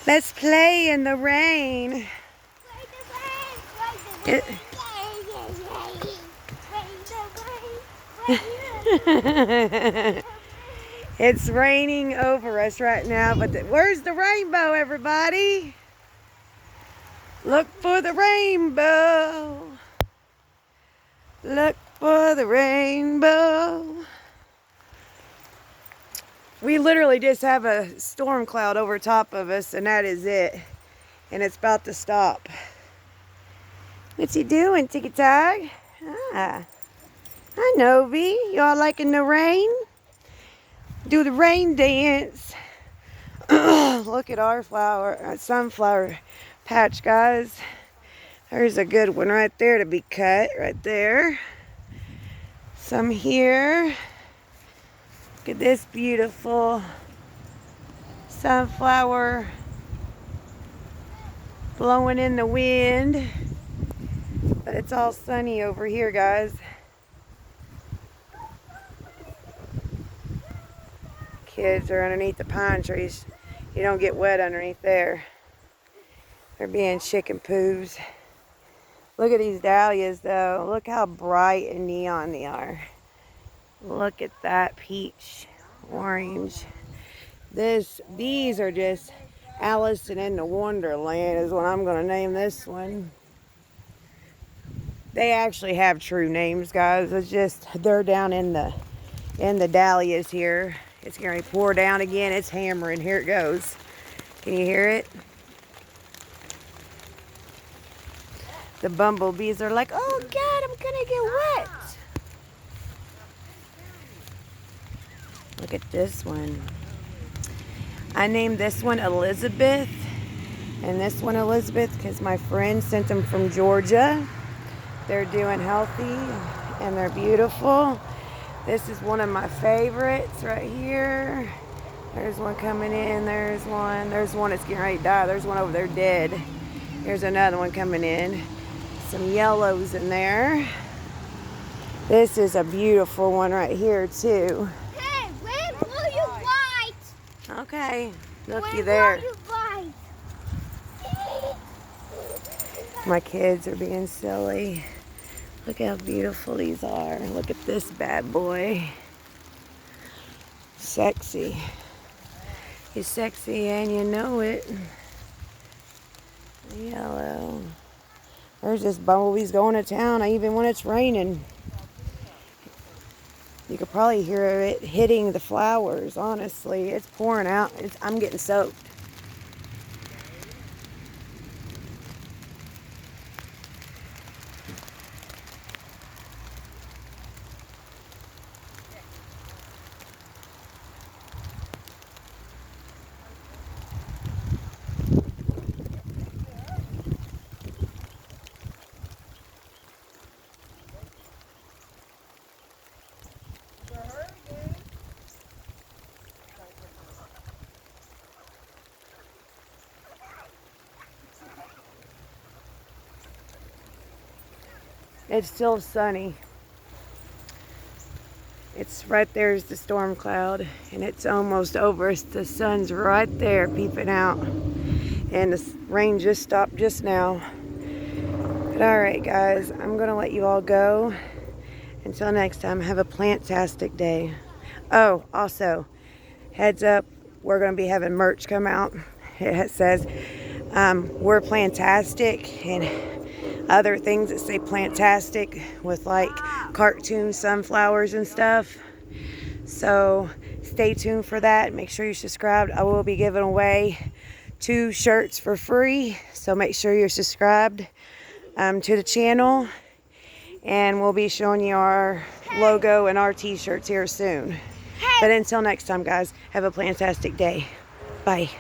Let's play in the rain. It, it's raining over us right now, but where's the rainbow, everybody? Look for the rainbow. Look for the rainbow. We literally just have a storm cloud over top of us, and that is it. And it's about to stop. What's he doing, Ticky Tag? Ah. Hi, Novi. Y'all liking the rain? Do the rain dance. Look at our sunflower patch, guys. There's a good one right there to be cut, right there. Some here. Look at this beautiful sunflower blowing in the wind. But it's all sunny over here, guys. Kids are underneath the pine trees. You don't get wet underneath there. They're being chicken poos. Look at these dahlias, though. Look how bright and neon they are. Look at that peach orange. These are just Alice in the Wonderland is what I'm going to name this one. They actually have true names, guys. It's just they're down in the dahlias here. It's going to pour down again. It's hammering. Here it goes. Can you hear it? The bumblebees are like, oh God, I'm going to get wet. Look at this one. I named this one Elizabeth and this one Elizabeth because my friend sent them from Georgia. They're doing healthy and they're beautiful. This is one of my favorites right here. There's one coming in. There's one that's getting ready to die. There's one over there dead. Here's another one coming in. Some yellows in there. This is a beautiful one right here too. Hey, when will you bite? Okay, looky there. When will you bite? My kids are being silly. Look how beautiful these are. Look at this bad boy. Sexy. He's sexy and you know it. Yellow. There's just bumblebees going to town even when it's raining. You could probably hear it hitting the flowers, honestly. It's pouring out. I'm getting soaked. It's still sunny. It's right there's the storm cloud and it's almost over. The sun's right there peeping out and the rain just stopped just now. But all right, guys, I'm gonna let you all go. Until next time, have a plantastic day. Oh, also, heads up, we're gonna be having merch come out. It says we're plantastic and other things that say plantastic with like cartoon sunflowers and stuff. So stay tuned for that. Make sure you're subscribed. I will be giving away 2 shirts for free. So make sure you're subscribed to the channel. And we'll be showing you our logo and our t-shirts here soon. But until next time, guys, have a plantastic day. Bye.